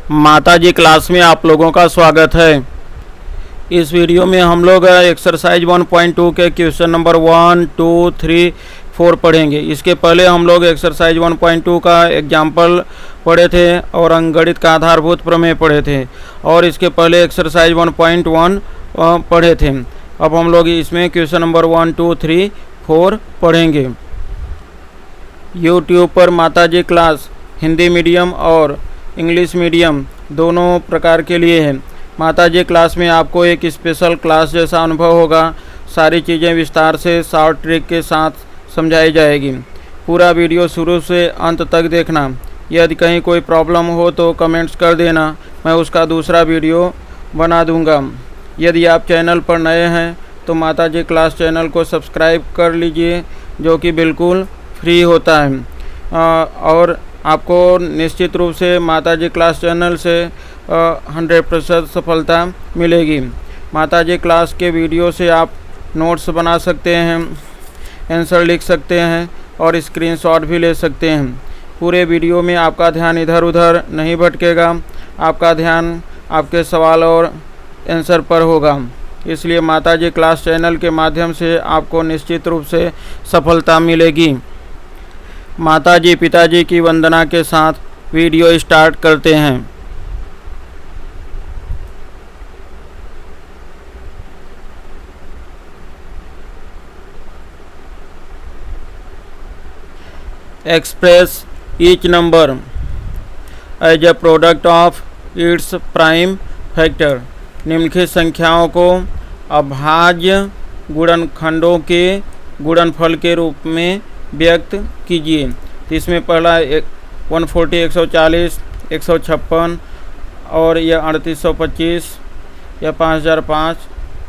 माताजी क्लास में आप लोगों का स्वागत है। इस वीडियो में हम लोग एक्सरसाइज 1.2 के क्वेश्चन नंबर 1, 2, 3, 4 पढ़ेंगे। इसके पहले हम लोग एक्सरसाइज 1.2 का एग्जाम्पल पढ़े थे और अंकगणित का आधारभूत प्रमेय पढ़े थे, और इसके पहले एक्सरसाइज 1.1 पढ़े थे। अब हम लोग इसमें क्वेश्चन नंबर 1, 2, 3, 4 पढ़ेंगे। यूट्यूब पर माताजी क्लास हिंदी मीडियम और इंग्लिश मीडियम दोनों प्रकार के लिए है। माताजी क्लास में आपको एक स्पेशल क्लास जैसा अनुभव होगा। सारी चीज़ें विस्तार से शॉर्ट ट्रिक के साथ समझाई जाएगी। पूरा वीडियो शुरू से अंत तक देखना। यदि कहीं कोई प्रॉब्लम हो तो कमेंट्स कर देना, मैं उसका दूसरा वीडियो बना दूंगा। यदि आप चैनल पर नए हैं तो माताजी क्लास चैनल को सब्सक्राइब कर लीजिए, जो कि बिल्कुल फ्री होता है। और आपको निश्चित रूप से माताजी क्लास चैनल से 100% सफलता मिलेगी। माताजी क्लास के वीडियो से आप नोट्स बना सकते हैं, आंसर लिख सकते हैं और स्क्रीनशॉट भी ले सकते हैं। पूरे वीडियो में आपका ध्यान इधर उधर नहीं भटकेगा, आपका ध्यान आपके सवाल और आंसर पर होगा। इसलिए माताजी क्लास चैनल के माध्यम से आपको निश्चित रूप से सफलता मिलेगी। माताजी पिताजी की वंदना के साथ वीडियो स्टार्ट करते हैं। Express each number as a product of its prime factor. निम्नलिखित संख्याओं को अभाज्य गुणनखंडों के गुणनफल के रूप में व्यक्त कीजिए। तो इसमें पहला 140, 140, 156 और यह 3825, यह 5005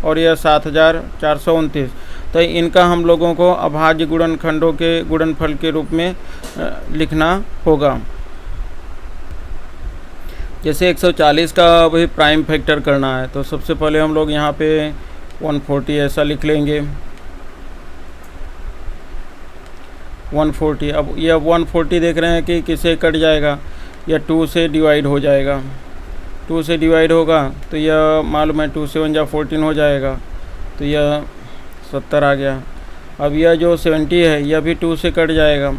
और यह 7429। तो इनका हम लोगों को अभाज्य गुणनखंडों के गुणनफल के रूप में लिखना होगा। जैसे 140 का वही प्राइम फैक्टर करना है, तो सबसे पहले हम लोग यहाँ पे 140 ऐसा लिख लेंगे। 140, अब यह 140 देख रहे हैं कि किसे कट जाएगा, यह 2 से डिवाइड हो जाएगा। 2 से डिवाइड होगा तो यह मालूम है 2 से 1 जा 14 हो जाएगा, तो यह 70 आ गया। अब यह जो 70 है यह भी 2 से कट जाएगा,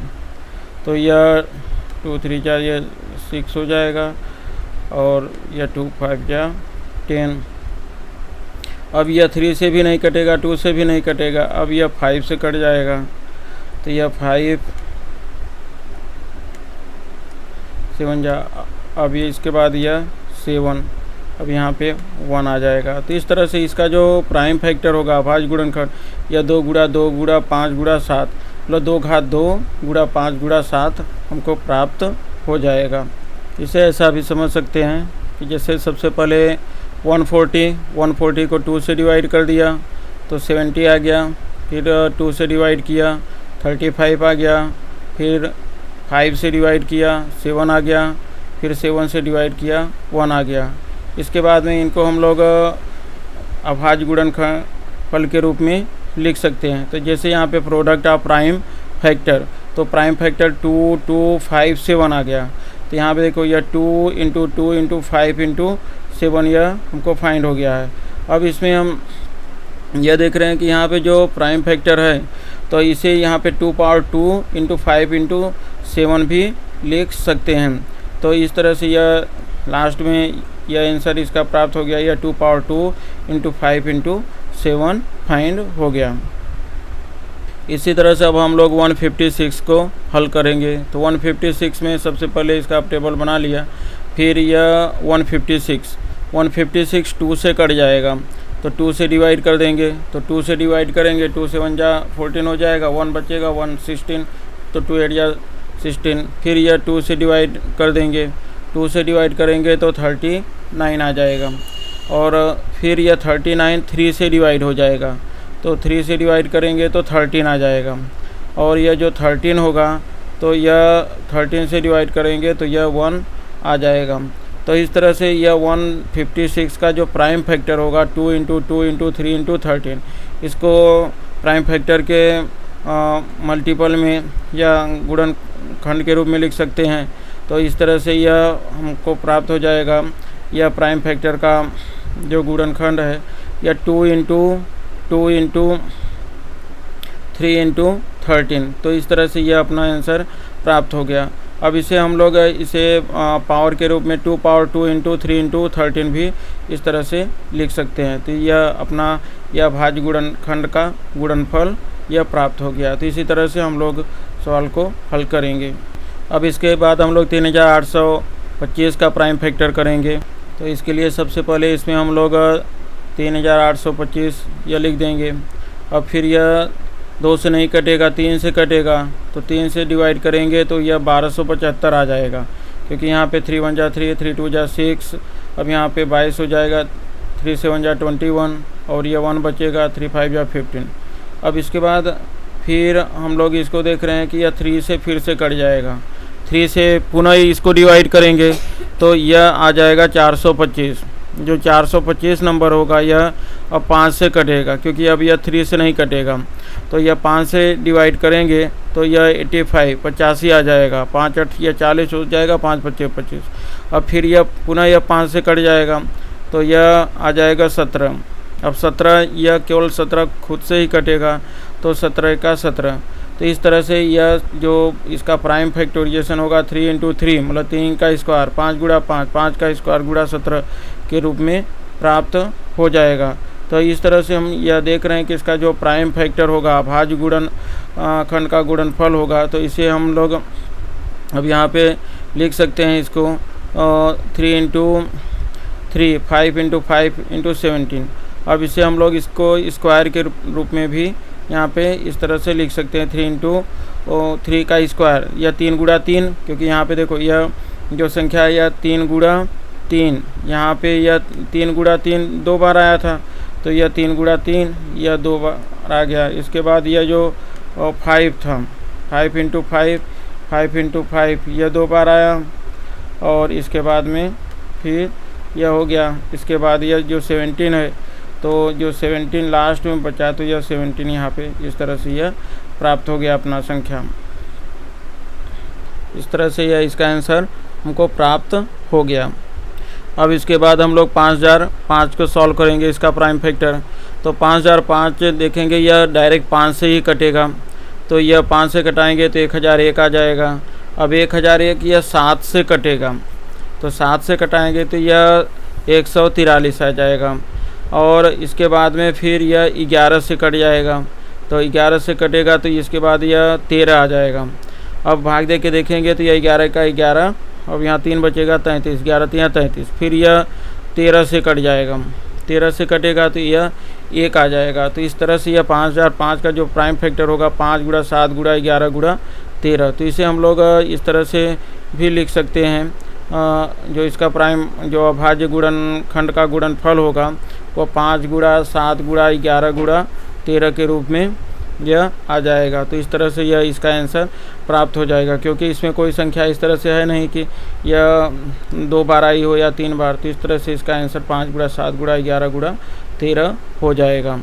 तो यह 2 3 जा यह 6 हो जाएगा, और यह 2 5 जा 10। अब यह 3 से भी नहीं कटेगा, 2 से भी नहीं कटेगा, अब यह 5 से कट जाएगा, तो यह 5 7 जा, अब ये इसके बाद यह 7, अब यहाँ पे 1 आ जाएगा। तो इस तरह से इसका जो प्राइम फैक्टर होगा अभाज्य गुणनखंड, यह 2 गुणा 2 गुणा 5 गुणा 7 मतलब 2 घात 2 गुणा 5 गुणा 7 हमको प्राप्त हो जाएगा। इसे ऐसा भी समझ सकते हैं कि जैसे सबसे पहले 140 को 2 से डिवाइड कर दिया तो 70 आ गया, फिर 2 से डिवाइड किया 35 आ गया, फिर 5 से डिवाइड किया 7 आ गया, फिर 7 से डिवाइड किया 1 आ गया। इसके बाद में इनको हम लोग अभाज्य गुणनफल के रूप में लिख सकते हैं। तो जैसे यहाँ पे प्रोडक्ट ऑफ प्राइम फैक्टर, तो प्राइम फैक्टर 2, 2, 5, 7 आ गया। तो यहाँ पे देखो यह 2 × 2 × 5 × 7 यह हमको फाइंड हो गया है। अब इसमें हम यह देख रहे हैं कि यहाँ पे जो प्राइम फैक्टर है तो इसे यहाँ पे 2 पावर 2 × 5 × 7 भी लिख सकते हैं। तो इस तरह से यह लास्ट में यह आंसर इसका प्राप्त हो गया, यह 2 पावर 2 × 5 × 7 फाइंड हो गया। इसी तरह से अब हम लोग 156 को हल करेंगे। तो 156 में सबसे पहले इसका टेबल बना लिया, फिर यह 156 2 से कट जाएगा, तो 2 से डिवाइड कर देंगे। तो 2 से डिवाइड करेंगे, 2 से 1 जा 14 हो जाएगा, 1 बचेगा 1 16, तो 2 8 जा 16। फिर यह 2 से डिवाइड कर देंगे, 2 से डिवाइड करेंगे तो 39 आ जाएगा, और फिर यह 39 3 से डिवाइड हो जाएगा, तो 3 से डिवाइड करेंगे तो 13 आ जाएगा, और यह जो 13 होगा तो यह 13 से डिवाइड करेंगे तो यह 1 आ जाएगा। तो इस तरह से यह 156 का जो प्राइम फैक्टर होगा 2 × 2 × 3 × 13, इसको प्राइम फैक्टर के मल्टीपल में या गुणनखंड के रूप में लिख सकते हैं। तो इस तरह से यह हमको प्राप्त हो जाएगा। यह प्राइम फैक्टर का जो गुणनखंड है यह 2 इंटू 3 इंटू 13, तो इस तरह से यह अपना आंसर प्राप्त हो गया। अब इसे हम लोग इसे पावर के रूप में 2 पावर 2 इंटू 3 इंटू 13 भी इस तरह से लिख सकते हैं। तो यह अपना यह भाज्य गुणनखंड का गुणनफल यह प्राप्त हो गया। तो इसी तरह से हम लोग सवाल को हल करेंगे। अब इसके बाद हम लोग 3825 का प्राइम फैक्टर करेंगे। तो इसके लिए सबसे पहले इसमें हम लोग 3825 यह लिख देंगे। अब फिर यह 2 से नहीं कटेगा, 3 से कटेगा, तो 3 से डिवाइड करेंगे तो यह 1275 आ जाएगा, क्योंकि यहाँ पे 3 1 जा 3, 3 2 जा 6, अब यहाँ पे 22 हो जाएगा, 3 7 जा 21 और यह 1 बचेगा, 3 5 जा 15। अब इसके बाद फिर हम लोग इसको देख रहे हैं कि यह 3 से फिर से कट जाएगा, 3 से पुनः इसको डिवाइड करेंगे तो यह आ जाएगा 425। जो 425 नंबर होगा यह अब 5 से कटेगा, क्योंकि अब यह 3 से नहीं कटेगा, तो यह 5 से डिवाइड करेंगे तो यह 85 आ जाएगा, 5 8 यह 40 हो जाएगा, 5 5 25। अब फिर यह पुनः यह 5 से कट जाएगा तो यह आ जाएगा 17। अब 17 यह केवल 17 खुद से ही कटेगा, तो 17 का 17। तो इस तरह से यह जो इसका प्राइम फैक्टोरिएशन होगा 3 इंटू 3 मतलब 3 का स्क्वायर, 5 गुणा 5, 5 का स्क्वायर गुणा 17 के रूप में प्राप्त हो जाएगा। तो इस तरह से हम यह देख रहे हैं कि इसका जो प्राइम फैक्टर होगा भाज्य गुणनखंड का गुणनफल होगा, तो इसे हम लोग अब यहाँ पे लिख सकते हैं इसको 3 इंटू 3, 5 इंटू 5 इंटू 17। अब इसे हम लोग इसको स्क्वायर के रूप में भी यहाँ पे इस तरह से लिख सकते हैं, 3 इंटू 3 का स्क्वायर, या 3 गुणा 3, क्योंकि यहाँ पे देखो यह जो संख्या है यह 3 गुणा 3, यहाँ पे यह 3 गुणा 3 2 बार आया था, तो यह 3 गुणा 3 यह 2 बार आ गया। इसके बाद यह जो 5 था, 5 इंटू 5, 5 इंटू 5 यह 2 बार आया, और इसके बाद में फिर यह हो गया। इसके बाद यह जो 17 है, तो जो 17 लास्ट में बचा, तो यह 17 यहाँ पे इस तरह से यह प्राप्त हो गया अपना संख्या। इस तरह से यह इसका आंसर हमको प्राप्त हो गया। अब इसके बाद हम लोग 5005 को सॉल्व करेंगे इसका प्राइम फैक्टर। तो 5005 देखेंगे यह डायरेक्ट 5 से ही कटेगा, तो यह 5 से कटाएंगे तो 1001 आ जाएगा। अब 1001 यह 7 से कटेगा, तो 7 से कटाएंगे तो यह 143 आ जाएगा, और इसके बाद में फिर यह 11 से कट जाएगा, तो 11 से कटेगा तो इसके बाद यह 13 आ जाएगा। अब भाग दे के देखेंगे तो यह 11 का 11, अब यहाँ 3 बचेगा 33, 11 3 33, फिर यह 13 से कट जाएगा, 13 से कटेगा तो यह 1 आ जाएगा। तो इस तरह से यह 5005 का जो प्राइम फैक्टर होगा 5 गुणा 7 गुणा 11 गुणा 13, तो इसे हम लोग इस तरह से भी लिख सकते हैं। जो इसका प्राइम जो अभाज्य गुणनखंड का गुणनफल होगा वो 5 गुणा 7 गुणा 11 गुणा 13 के रूप में यह आ जाएगा। तो इस तरह से यह इसका आंसर प्राप्त हो जाएगा, क्योंकि इसमें कोई संख्या इस तरह से है नहीं कि यह 2 बार आई हो या 3 बार। तो इस तरह से इसका आंसर 5 गुणा 7 गुणा 11 गुणा 13 हो जाएगा।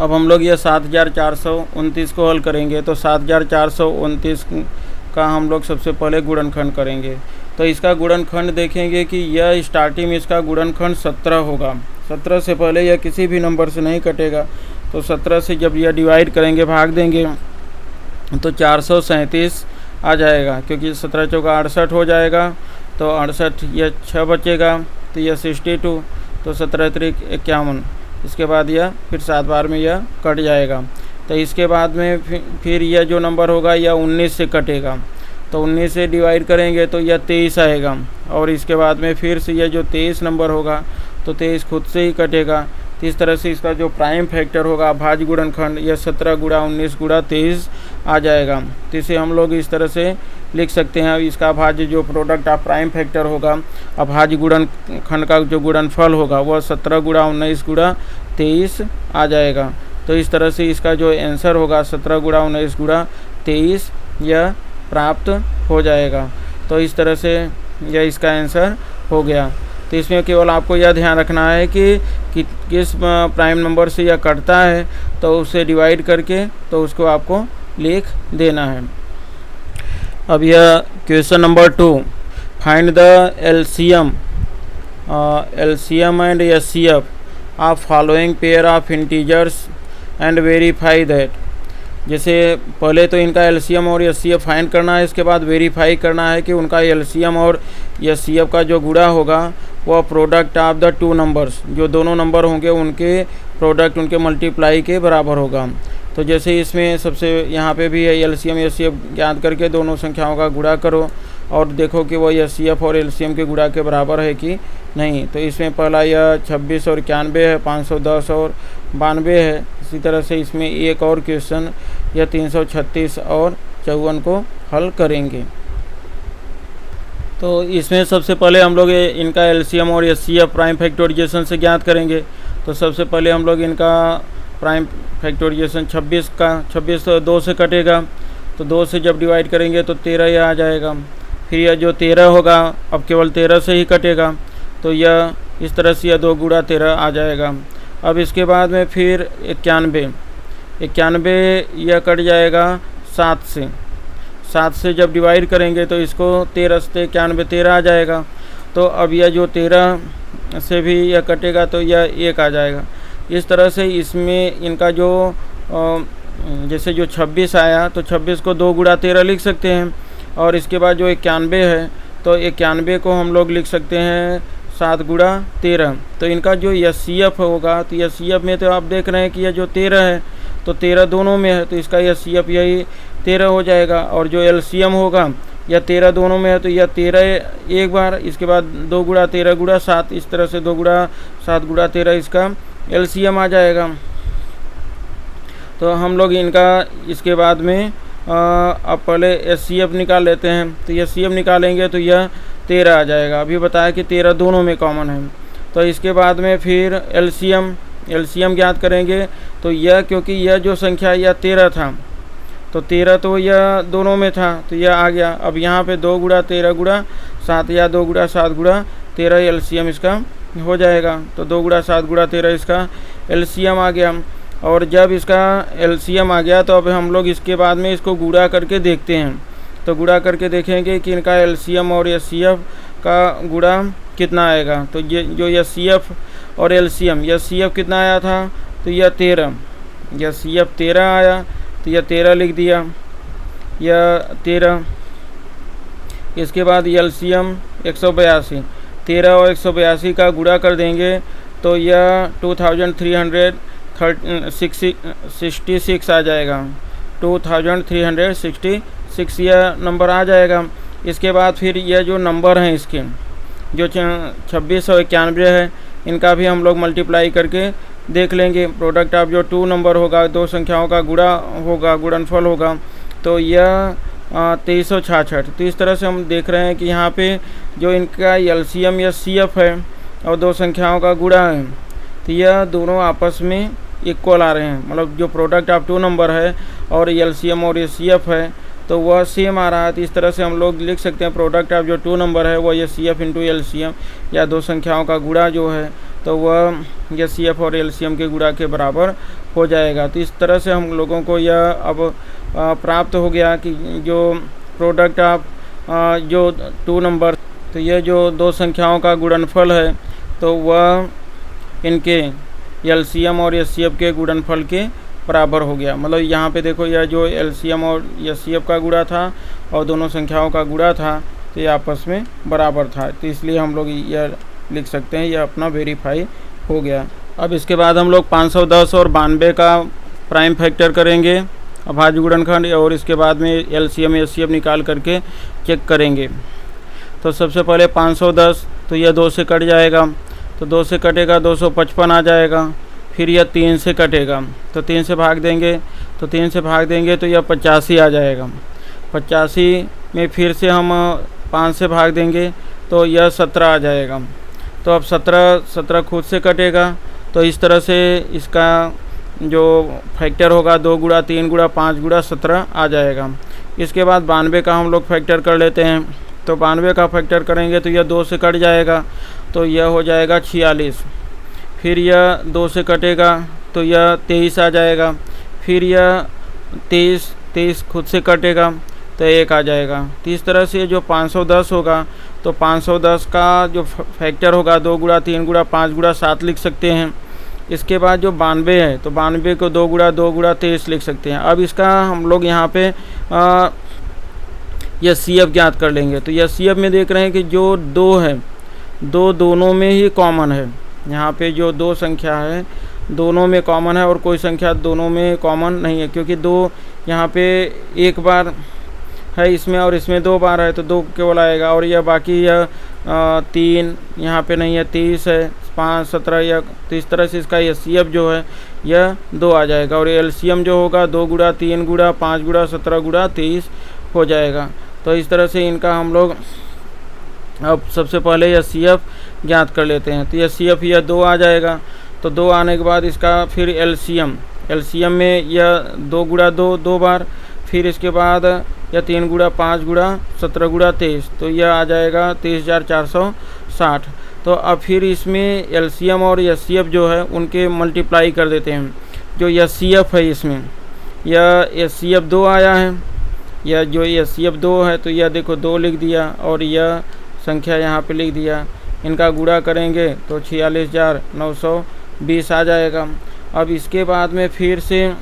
अब हम लोग यह 7429 को हल करेंगे। तो 7429 का हम लोग सबसे पहले गुणनखंड करेंगे। तो इसका गुणनखंड देखेंगे कि यह स्टार्टिंग में इसका गुणनखंड 17 होगा। 17 से पहले यह किसी भी नंबर से नहीं कटेगा, तो 17 से जब यह डिवाइड करेंगे भाग देंगे तो 437 आ जाएगा, क्योंकि 17 चौका 68 हो जाएगा, तो 68 यह 6 बचेगा, तो यह 62, तो 17 3 51, इसके बाद यह फिर 7 बार में यह कट जाएगा। तो इसके बाद में फिर यह जो नंबर होगा यह 19 से कटेगा, तो 19 से डिवाइड करेंगे तो यह 23 आएगा, और इसके बाद में फिर से यह जो 23 नंबर होगा तो 23 खुद से ही कटेगा। तो इस तरह से इसका जो प्राइम फैक्टर होगा भाज्य गुणनखंड यह 17 गुणा 19 गुणा 23 आ जाएगा। तो इसे हम लोग इस तरह से लिख सकते हैं। इसका भाज्य जो प्रोडक्ट ऑफ प्राइम फैक्टर होगा अभाज्य गुणनखंड का जो गुणनफल होगा वह 17 गुणा 19 गुणा 23 आ जाएगा। तो इस तरह से इसका जो आंसर होगा 17 गुणा 19 गुणा 23 यह प्राप्त हो जाएगा। तो इस तरह से यह इसका आंसर हो गया। तो इसमें केवल आपको यह ध्यान रखना है कि किस प्राइम नंबर से यह कटता है, तो उसे डिवाइड करके तो उसको आपको लिख देना है। अब यह question number 2, find the LCM and HCF of following pair of integers and verify that. जैसे पहले तो इनका एलसीएम और एचसीएफ फाइंड करना है, इसके बाद वेरीफाई करना है कि उनका एलसीएम और एचसीएफ का जो गुणा होगा वह product of the two numbers, जो दोनों नंबर होंगे उनके प्रोडक्ट उनके मल्टीप्लाई के बराबर होगा। तो जैसे इसमें सबसे यहाँ पे भी है एलसीएम एचसीएफ ज्ञात करके दोनों संख्याओं का गुणा करो और देखो कि वह एचसीएफ और एलसीएम के गुणा के बराबर है कि नहीं। तो इसमें पहला यह 26 और 91 है, 510 और 92 है। इसी तरह से इसमें एक और क्वेश्चन यह 336 और 54 को हल करेंगे। तो इसमें सबसे पहले हम लोग इनका एलसीएम और एचसीएफ प्राइम फैक्टराइजेशन से ज्ञात करेंगे। तो सबसे पहले हम लोग इनका प्राइम फैक्टराइजेशन 26 तो 2 से कटेगा, तो 2 से जब डिवाइड करेंगे तो 13 यह आ जाएगा। फिर यह जो 13 होगा अब केवल 13 से ही कटेगा, तो यह इस तरह से यह 2 गुणा 13 आ जाएगा। अब इसके बाद में फिर 91 यह कट जाएगा 7 से जब डिवाइड करेंगे तो इसको 13 से 91 13 आ जाएगा। तो अब यह जो 13 से भी यह कटेगा तो यह 1 आ जाएगा। इस तरह से इसमें इनका जो जैसे जो 26 आया तो 26 को 2 गुणा 13 लिख सकते हैं, और इसके बाद जो 91 है तो 91 को हम लोग लिख सकते हैं 7 गुणा 13। तो इनका जो एचसीएफ होगा तो एचसीएफ में तो आप देख रहे हैं कि यह जो 13 है तो 13 दोनों में है, तो इसका एचसीएफ यही 13 हो जाएगा। और जो एलसीएम होगा यह 13 दोनों में है तो यह 13 एक बार, इसके बाद 2 गुणा 13 गुणा 7, इस तरह से 2 गुणा 7 गुणा 13 इसका एलसीएम आ जाएगा। तो हम लोग इनका इसके बाद में अब पहले एचसीएफ निकाल लेते हैं। तो एचसीएफ निकालेंगे तो यह 13 आ जाएगा। अभी बताया कि 13 दोनों में कॉमन है। तो इसके बाद में फिर एलसीएम ज्ञात करेंगे। तो यह क्योंकि यह जो संख्या यह 13 था तो 13 तो यह दोनों में था तो यह आ गया। अब यहाँ पे 2 गुणा 13 गुणा 7 या 2 गुणा 7 गुणा 13 एलसीएम इसका हो जाएगा। तो 2 गुणा 7 गुणा 13 इसका एलसीएम आ गया। और जब इसका एलसीएम आ गया तो अब हम लोग इसके बाद में इसको गुणा करके देखते हैं। तो गुणा करके देखेंगे कि इनका एलसीएम और एचसीएफ का गुणा कितना आएगा। तो ये जो एचसीएफ और एचसीएफ कितना आया था तो यह 13, एचसीएफ 13 आया तो यह 13 लिख दिया, यह 13। इसके बाद एलसीएम 182, 13 और 182 का गुणा कर देंगे तो यह 2366 आ जाएगा। 2366 यह नंबर आ जाएगा। इसके बाद फिर यह जो नंबर हैं इसके जो 26 और 91 है इनका भी हम लोग मल्टीप्लाई करके देख लेंगे। प्रोडक्ट ऑफ जो 2 नंबर होगा, 2 संख्याओं का गुणा होगा, गुणनफल होगा, तो यह 2366। तो इस तरह से हम देख रहे हैं कि यहाँ पे जो इनका एलसीएम या सीएफ है और 2 संख्याओं का गुणा है तो यह दोनों आपस में इक्वल आ रहे हैं। मतलब जो प्रोडक्ट ऑफ 2 नंबर है और एलसीएम और सीएफ है तो वह सेम आ रहा है। तो इस तरह से हम लोग लिख सकते हैं प्रोडक्ट ऑफ जो 2 नंबर है वह एचसीएफ इंटू एलसीएम या 2 संख्याओं का गुणा जो है तो वह एचसीएफ और एलसीएम के गुणा के बराबर हो जाएगा। तो इस तरह से हम लोगों को यह अब प्राप्त हो गया कि जो प्रोडक्ट ऑफ जो 2 नंबर, तो यह जो 2 संख्याओं का गुणनफल है तो वह इनके एलसीएम और एचसीएफ के गुणनफल के बराबर हो गया। मतलब यहाँ पे देखो यह जो एलसीएम और एचसीएफ का गुणा था और दोनों संख्याओं का गुणा था तो ये आपस में बराबर था। तो इसलिए हम लोग यह लिख सकते हैं यह अपना वेरीफाई हो गया। अब इसके बाद हम लोग 510 और 92 का प्राइम फैक्टर करेंगे अभाज्य गुणनखंड, और इसके बाद में एलसीएम एचसीएफ निकाल करके चेक करेंगे। तो सबसे पहले 510 तो यह 2 से कट जाएगा, तो 2 से कटेगा 255 आ जाएगा। फिर यह 3 से कटेगा तो 3 से भाग देंगे, तो 3 से भाग देंगे तो यह 85 आ जाएगा। 85 में फिर से हम 5 से भाग देंगे तो यह 17 आ जाएगा। तो अब 17 खुद से कटेगा। तो इस तरह से इसका जो फैक्टर होगा 2 गुणा 3 गुणा 5 गुणा 17 आ जाएगा। इसके बाद 92 का हम लोग फैक्टर कर लेते हैं। तो 92 का फैक्टर करेंगे तो यह 2 से कट जाएगा तो यह हो जाएगा 46। फिर यह 2 से कटेगा तो यह 23 आ जाएगा। फिर यह 23 खुद से कटेगा तो 1 आ जाएगा। तो इस तरह से जो 510 होगा तो 510 का जो फैक्टर होगा 2 गुणा 3 गुणा 5 गुणा 7 लिख सकते हैं। इसके बाद जो 92 है तो 92 को 2 गुणा 2 गुणा 23 लिख सकते हैं। अब इसका हम लोग यहाँ पे यह CF ज्ञात कर लेंगे। तो यह CF में देख रहे हैं कि जो 2 है, 2 दोनों में ही कॉमन है। यहाँ पे जो 2 संख्या है दोनों में कॉमन है और कोई संख्या दोनों में कॉमन नहीं है, क्योंकि 2 यहाँ पे एक बार है इसमें और इसमें 2 बार है तो 2 केवल आएगा। और यह बाकी यह 3 यहाँ पे नहीं है, 30 है, 5 17 या तो इस तरह से इसका यह CF जो है यह 2 आ जाएगा। और LCM जो होगा 2 गुणा 3 गुणा 5 गुणा 17 गुणा 23 हो जाएगा। तो इस तरह से इनका हम लोग अब सबसे पहले यह CF ज्ञात कर लेते हैं। तो यह CF यह 2 आ जाएगा। तो 2 आने के बाद इसका फिर LCM में यह 2 गुणा 2 2 बार, फिर इसके बाद यह 3 गुणा 5 गुणा 17 गुणा 23 तो यह आ जाएगा 23,460। तो अब फिर इसमें LCM और SCF जो है उनके मल्टीप्लाई कर देते हैं। जो SCF है इसमें यह SCF 2 आया है, यह जो SCF 2 है तो यह देखो 2 लिख दिया और यह संख्या यहाँ पे लिख दिया। इनका गुणा करेंगे तो 46,920 आ जाएगा। अब इसके बाद में फिर से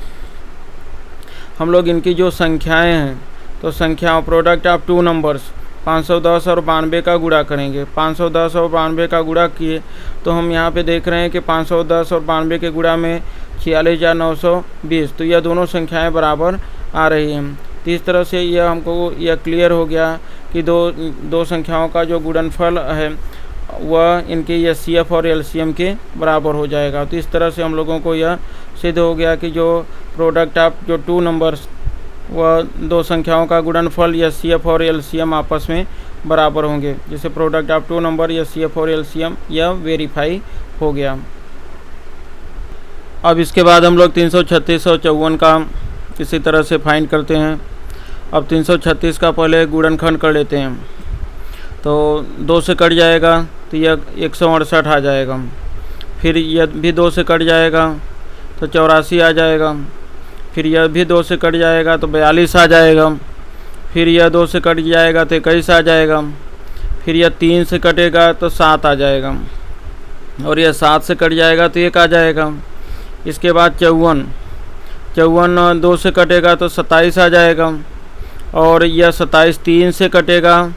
हम लोग इनकी जो संख्याएं हैं तो संख्याओं प्रोडक्ट ऑफ 2 नंबर्स 510 और 92 का गुणा करेंगे। 510 और 92 का गुणा किए तो हम यहाँ पे देख रहे हैं कि 510 और 92 के गुणा में 46,920 तो यह दोनों संख्याएं बराबर आ रही हैं। तो इस तरह से यह हमको यह क्लियर हो गया कि दो संख्याओं का जो गुणनफल है वह इनके CF और LCM के बराबर हो जाएगा। तो इस तरह से हम लोगों को यह सिद्ध हो गया कि जो प्रोडक्ट ऑफ जो 2 नंबर्स वह 2 संख्याओं का गुणनफल CF और LCM आपस में बराबर होंगे। जैसे प्रोडक्ट ऑफ 2 नंबर CF और LCM यह वेरीफाई हो गया। अब इसके बाद हम लोग 336 और 54 का इसी तरह से फाइंड करते हैं। अब 336 का पहले गुणनखंड कर लेते हैं। तो 2 से कट जाएगा तो यह 168 आ जाएगा। फिर यह भी 2 से कट जाएगा तो 84 आ जाएगा। फिर यह भी 2 से कट जाएगा तो 42 आ जाएगा। फिर यह 2 से कट जाएगा तो 21 आ जाएगा। फिर यह 3 से कटेगा तो 7 आ जाएगा। और यह 7 से कट जाएगा तो 1 आ जाएगा। इसके बाद 54 2 से कटेगा तो 27 आ जाएगा। और यह 27 3 से कटेगा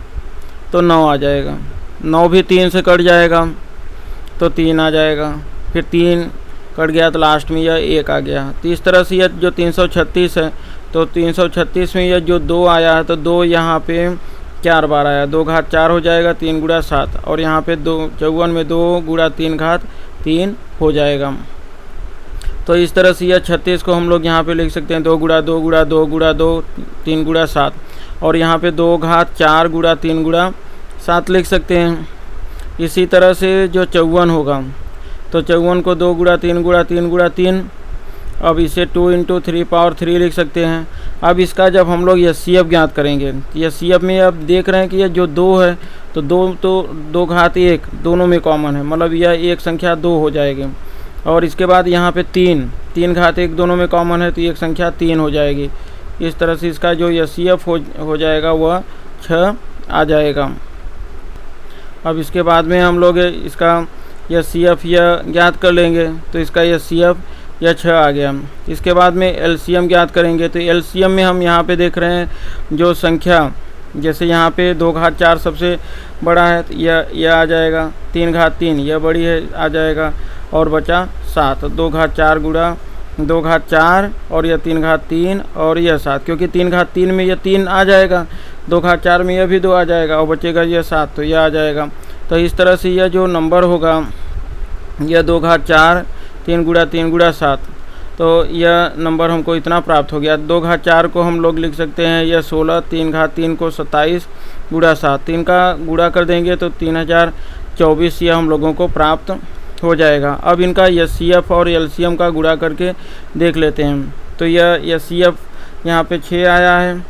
तो 9 आ जाएगा। 9 भी 3 से कट जाएगा तो 3 आ जाएगा। फिर 3 कट गया तो लास्ट में यह 1 आ गया। तो इस तरह से यह जो 336 है तो 336 में यह जो 2 आया है तो 2 यहाँ पे 4 बार आया, 2 घात 4 हो जाएगा 3 गुणा 7। और यहाँ पे 54 में 2 गुणा 3 घात 3 हो जाएगा। तो इस तरह से यह 36 को हम लोग यहाँ पे लिख सकते हैं 2 गुणा 2 गुणा 2 गुणा 2 3 गुणा 7। और यहाँ पे 2 घात 4 गुणा 3 गुणा 7 लिख सकते हैं। इसी तरह से जो 54 होगा तो 54 को 2 गुणा 3 गुणा 3 गुणा 3। अब इसे 2 × 3 पावर 3 लिख सकते हैं। अब इसका जब हम लोग यह CF ज्ञात करेंगे, यह CF में अब देख रहे हैं कि यह जो 2 है तो 2 घात 1 दोनों में कॉमन है, मतलब यह एक संख्या 2 हो जाएगी। और इसके बाद यहाँ पे 3 घात 1 दोनों में कॉमन है तो एक संख्या 3 हो जाएगी। इस तरह से इसका जो यह CF हो जाएगा वह 6 आ जाएगा। अब इसके बाद में हम लोग इसका यह CF यह ज्ञात कर लेंगे तो इसका यह CF यह 6 आ गया। इसके बाद में LCM ज्ञात करेंगे। तो LCM में हम यहाँ पे देख रहे हैं जो संख्या, जैसे यहाँ पे 2 घात 4 सबसे बड़ा है तो यह आ जाएगा। 3 घात 3 यह बड़ी है आ जाएगा। और बचा 7, 2 घात 4 गुणा 2 घात 4 और यह 3 घात 3 और यह 7, क्योंकि 3 घात 3 में यह 3 आ जाएगा, 2 घात 4 में यह भी 2 आ जाएगा और बचेगा यह 7 तो यह आ जाएगा। तो इस तरह से यह जो नंबर होगा यह 2 घात 4 3 गुणा 3 गुणा 7 तो यह नंबर हमको इतना प्राप्त हो गया। 2 घात 4 को हम लोग लिख सकते हैं यह 16, 3 घात 3 को 27 गुणा 7, 3 का गुणा कर देंगे तो 3024 यह हम लोगों को प्राप्त हो जाएगा। अब इनका यह CF और LCM का गुणा करके देख लेते हैं। तो यह CF यहाँ पे 6 आया है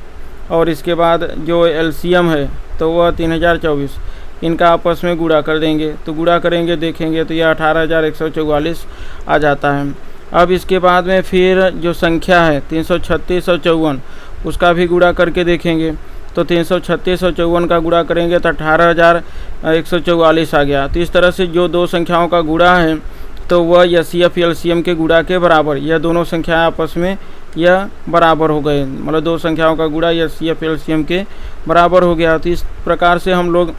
और इसके बाद जो LCM है तो वह 3024, इनका आपस में गुणा कर देंगे तो गुणा करेंगे देखेंगे तो यह 18,144 आ जाता है। अब इसके बाद में फिर जो संख्या है 336 और 54 उसका भी गुणा करके देखेंगे। तो 336 और 54 का गुणा करेंगे तो 18,144 आ गया। तो इस तरह से जो दो संख्याओं का गुणा है तो वह एचसीएफ एलसीएम के गुणा के बराबर, यह दोनों संख्याएं आपस में यह बराबर हो गए, मतलब दो संख्याओं का गुणा एचसीएफ एलसीएम के बराबर हो गया। तो इस प्रकार से हम लोग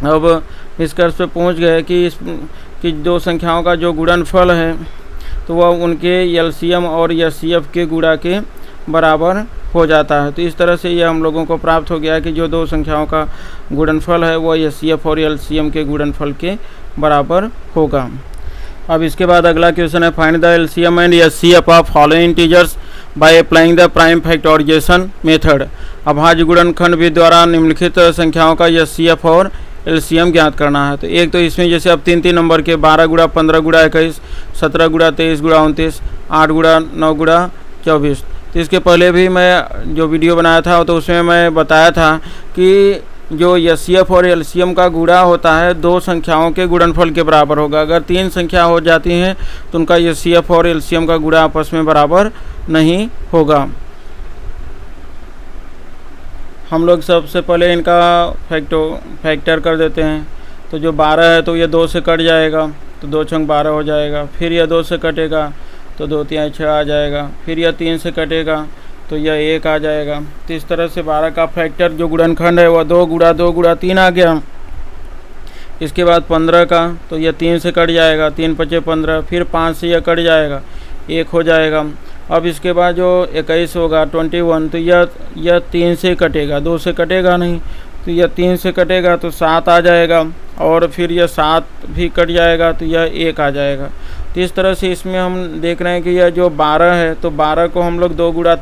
अब निष्कर्ष पे पहुंच गए कि दो संख्याओं का जो गुणनफल है तो वह उनके एलसीएम और एचसीएफ के गुणा के बराबर हो जाता है। तो इस तरह से यह हम लोगों को प्राप्त हो गया कि जो दो संख्याओं का गुणनफल है वह एचसीएफ और एलसीएम के गुणनफल के बराबर होगा। अब इसके बाद अगला क्वेश्चन है, find the LCM and HCF of following integers by applying the prime factorization method. अभाज्य गुणनखंड विधि द्वारा निम्नलिखित संख्याओं का एचसीएफ और एलसीएम ज्ञात करना है। तो एक तो इसमें जैसे अब 3-3 नंबर के 12 गुणा 15 गुणा 21, 17 गुणा 23 गुणा 29, 8 गुणा 9 गुणा 24। तो इसके पहले भी मैं जो वीडियो बनाया था तो उसमें मैं बताया था कि जो एचसीएफ और एलसीएम का गुणा होता है दो संख्याओं के गुणनफल के बराबर होगा। अगर तीन संख्या हो जाती हैं तो उनका एचसीएफ और एलसीएम का गुणा आपस में बराबर नहीं होगा। हम लोग सबसे पहले इनका फैक्टर कर देते हैं। तो जो 12 है तो ये 2 से कट जाएगा तो 2 छंग 12 हो जाएगा। फिर यह 2 से कटेगा तो 2 तिहाई 6 आ जाएगा। फिर यह 3 से कटेगा तो यह 1 आ जाएगा। तो इस तरह से 12 का फैक्टर जो गुणनखंड है वह 2 गुणा 2 गुणा 3 आ गया। इसके बाद 15 का तो यह 3 से कट जाएगा, 3 पचे 15। फिर 5 से यह कट जाएगा, 1 हो जाएगा। अब इसके बाद जो 21 होगा 21, तो यह 3 से कटेगा, 2 से कटेगा नहीं। तो यह 3 से कटेगा तो 7 आ जाएगा। और फिर यह 7 भी कट जाएगा तो यह 1 आ जाएगा। तो इस तरह से इसमें हम देख रहे हैं कि यह जो 12 है तो 12 को हम लोग 2 गुणा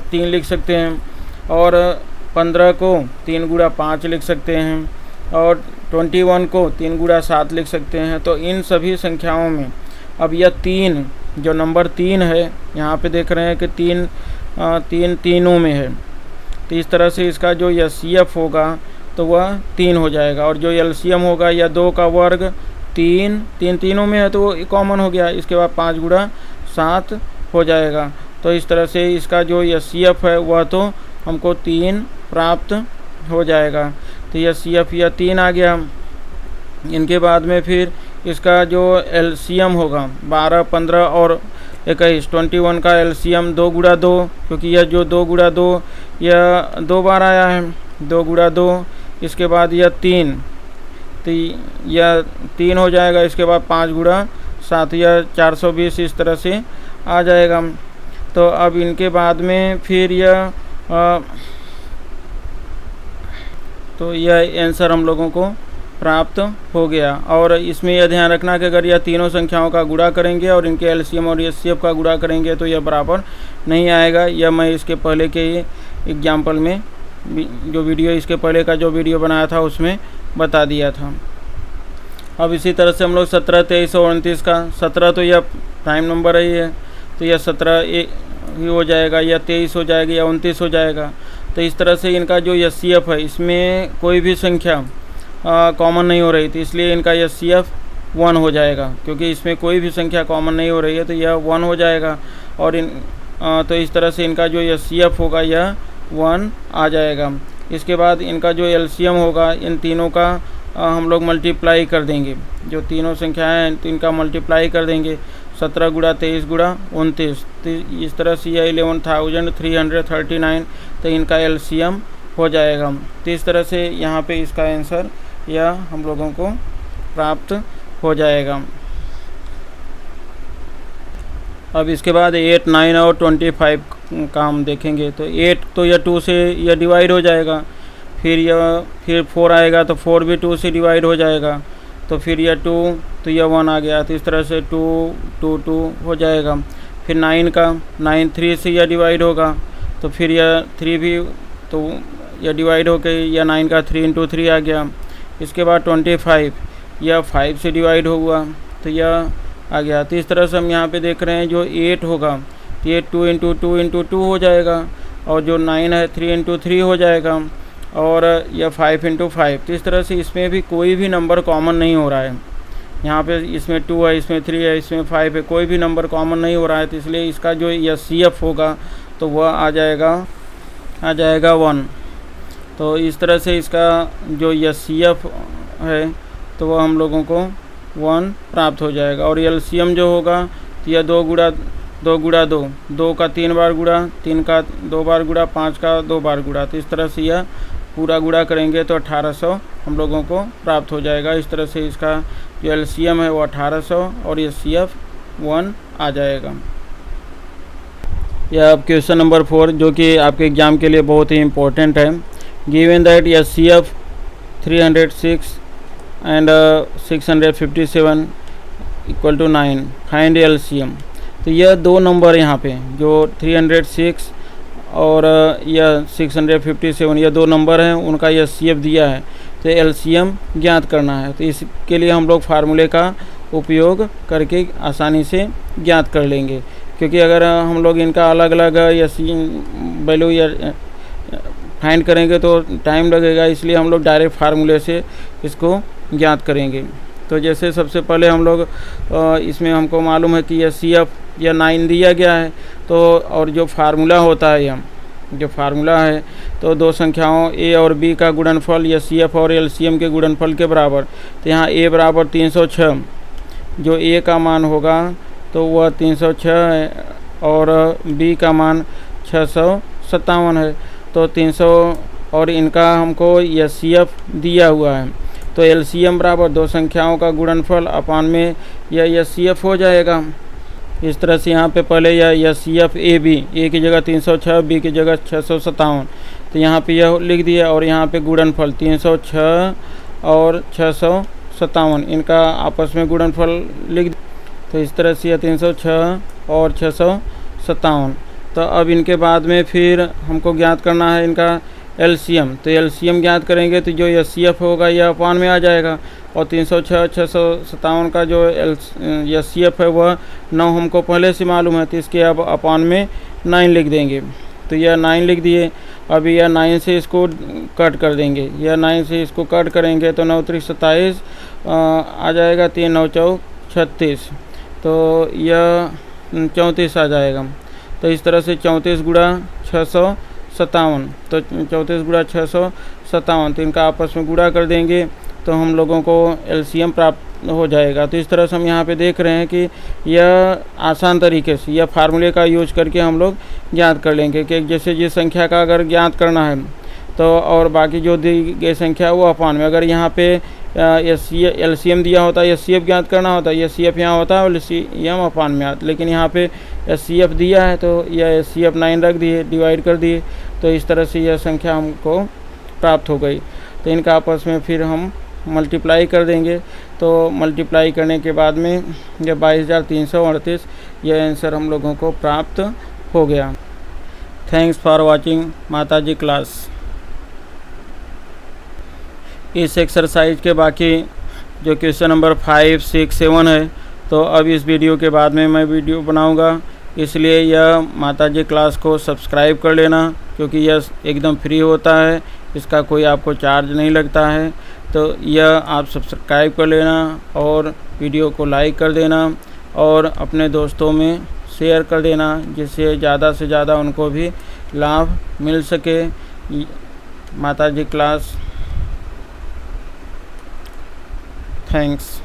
3 लिख सकते हैं, और 15 को 3 गुणा 5 लिख सकते हैं, और 21 को 3 गुणा 7 लिख सकते हैं। तो इन सभी संख्याओं में अब यह 3 जो नंबर 3 है यहाँ पे देख रहे हैं कि 3 तीनों में है। तो इस तरह से इसका जो एचसीएफ होगा तो वह 3 हो जाएगा, और जो एलसीएम होगा या 2 का वर्ग 3 तीनों में है तो वो कॉमन हो गया। इसके बाद 5 गुणा 7 हो जाएगा। तो इस तरह से इसका जो एचसीएफ है वह तो हमको 3 प्राप्त हो जाएगा। तो एचसीएफ यह 3 आ गया। इनके बाद में फिर इसका जो एलसीएम होगा 12, 15 और 21, 21 का एलसीएम 2 गुणा 2, क्योंकि यह जो 2 गुणा 2 यह 2 बार आया है, 2 गुणा 2। इसके बाद यह 3, तो यह 3 हो जाएगा। इसके बाद 5 गुणा 7, यह 420 इस तरह से आ जाएगा। तो अब इनके बाद में फिर यह तो यह आंसर हम लोगों को प्राप्त हो गया। और इसमें यह ध्यान रखना कि अगर यह तीनों संख्याओं का गुणा करेंगे और इनके एलसीएम और एचसीएफ का गुणा करेंगे तो यह बराबर नहीं आएगा। यह मैं इसके पहले के एग्जाम्पल में जो वीडियो इसके पहले का जो वीडियो बनाया था उसमें बता दिया था। अब इसी तरह से हम लोग 17, 23 और 29 का 17 तो यह प्राइम नंबर है, ये तो यह 17 ही हो जाएगा, या 23 हो जाएगा, या 29 हो जाएगा। तो इस तरह से इनका जो एचसीएफ है इसमें कोई भी संख्या कॉमन नहीं हो रही थी, इसलिए इनका एचसीएफ 1 हो जाएगा। क्योंकि इसमें कोई भी संख्या कॉमन नहीं हो रही है तो यह 1 हो जाएगा। और तो इस तरह से इनका जो एचसीएफ होगा यह 1 आ जाएगा। इसके बाद इनका जो एलसीएम होगा इन तीनों का हम लोग मल्टीप्लाई कर देंगे। जो तीनों संख्याएं हैं तो इनका मल्टीप्लाई कर देंगे, 17 गुणा 23 गुणा 29। तो इस तरह से यह 11,339 तो इनका एलसीएम हो जाएगा। तो इस तरह से यहाँ पे इसका आंसर यह हम लोगों को प्राप्त हो जाएगा। अब इसके बाद 8, 9 और 25 का हम देखेंगे। तो 8 तो यह 2 से यह डिवाइड हो जाएगा। फिर 4 आएगा तो 4 भी 2 से डिवाइड हो जाएगा। तो फिर यह 2 तो यह 1 आ गया। तो इस तरह से 2, 2, 2 हो जाएगा। फिर 9 का 9 3 से यह डिवाइड होगा। तो फिर यह 3 भी तो यह डिवाइड होकर यह 9 का 3 × 3 आ गया। इसके बाद 25 यह 5 से डिवाइड हुआ तो यह आ गया। तो इस तरह से हम यहाँ पे देख रहे हैं जो 8 होगा तो ये 2 × 2 × 2 हो जाएगा, और जो 9 है 3 × 3 हो जाएगा, और यह 5 × 5। तो इस तरह से इसमें भी कोई भी नंबर कॉमन नहीं हो रहा है। यहाँ पे इसमें 2 है, इसमें 3 है, इसमें 5 है, कोई भी नंबर कॉमन नहीं हो रहा है। तो इसलिए इसका जो एचसीएफ होगा तो वह आ जाएगा आ जाएगा 1। तो इस तरह से इसका जो एचसीएफ है तो वो हम लोगों को 1 प्राप्त हो जाएगा। और एलसीएम जो होगा तो यह 2 गुणा 2, 2 का 3 बार गुणा, 3 का 2 बार गुणा, 5 का 2 बार गुणा। तो इस तरह से यह पूरा गुणा करेंगे तो 1800 हम लोगों को प्राप्त हो जाएगा। इस तरह से इसका जो एलसीएम है वो 1800 और एचसीएफ 1 आ जाएगा। यह अब क्वेश्चन नंबर 4 जो कि आपके एग्ज़ाम के लिए बहुत ही इम्पोर्टेंट है। Given that HCF 306 and 657 equal to 9, find LCM. तो यह 2 नंबर यहाँ पे जो 306 और यह 657 यह 2 नंबर हैं, उनका एचसीएफ दिया है तो एलसीएम ज्ञात करना है। तो इसके लिए हम लोग फार्मूले का उपयोग करके आसानी से ज्ञात कर लेंगे, क्योंकि अगर हम लोग इनका अलग अलग वैल्यू या फाइंड करेंगे तो टाइम लगेगा, इसलिए हम लोग डायरेक्ट फार्मूले से इसको ज्ञात करेंगे। तो जैसे सबसे पहले हम लोग इसमें हमको मालूम है कि एचसीएफ या 9 दिया गया है, तो और जो फार्मूला होता है यह जो फार्मूला है तो 2 संख्याओं a और b का गुणनफल एचसीएफ और एलसीएम के गुणनफल के बराबर। तो यहाँ a बराबर 306, जो a का मान होगा तो वह 306 है और b का मान 657 है। तो 300 और इनका हमको एचसीएफ दिया हुआ है तो एलसीएम बराबर 2 संख्याओं का गुणनफल अपान में यह एचसीएफ हो जाएगा। इस तरह से यहाँ पे पहले यह एचसीएफ ए की जगह 306, बी की जगह 657, तो यहाँ पे यह लिख दिया। और यहाँ पे गुणनफल 306 और 657 इनका आपस में गुणनफल लिख दिया। तो इस तरह से यह 306 और 657। तो अब इनके बाद में फिर हमको ज्ञात करना है इनका एलसीएम। तो एलसीएम ज्ञात करेंगे तो जो एचसीएफ होगा यह अपान में आ जाएगा और 306 657 का जो एचसीएफ है वह 9 हमको पहले से मालूम है, तो इसके अब अपान में 9 लिख देंगे। तो यह 9 लिख दिए। अब यह 9 से इसको कट कर देंगे, यह 9 से इसको कट करेंगे तो 9 3 27 आ जाएगा, 3 9 4 36, तो यह 34 आ जाएगा। तो इस तरह से 34 गुणा 657, तो 34 गुणा 657, तो इनका आपस में गुणा कर देंगे तो हम लोगों को एलसीएम प्राप्त हो जाएगा। तो इस तरह से हम यहाँ पे देख रहे हैं कि यह आसान तरीके से यह फार्मूले का यूज करके हम लोग ज्ञात कर लेंगे कि जैसे जिस संख्या का अगर ज्ञात करना है तो और बाकी जो दी गई संख्या वो अपान में, अगर यहाँ पे एलसीएम दिया होता है एचसीएफ ज्ञात करना होता है, एचसीएफ यहाँ होता है और एलसीएम अपान में आता, लेकिन यहाँ पे एचसीएफ दिया है तो यह एचसीएफ 9 रख दिए, डिवाइड कर दिए, तो इस तरह से यह संख्या हमको प्राप्त हो गई। तो इनका आपस में फिर हम मल्टीप्लाई कर देंगे। तो मल्टीप्लाई करने के बाद में यह 22,338 यह आंसर हम लोगों को प्राप्त हो गया। थैंक्स फॉर वाचिंग माताजी क्लास। इस एक्सरसाइज के बाकी जो क्वेश्चन नंबर 5 6 7 है तो अब इस वीडियो के बाद में मैं वीडियो बनाऊंगा, इसलिए यह माताजी क्लास को सब्सक्राइब कर लेना, क्योंकि यह एकदम फ्री होता है, इसका कोई आपको चार्ज नहीं लगता है। तो यह आप सब्सक्राइब कर लेना और वीडियो को लाइक कर देना और अपने दोस्तों में शेयर कर देना, जिससे ज़्यादा से ज़्यादा उनको भी लाभ मिल सके। माताजी क्लास। थैंक्स।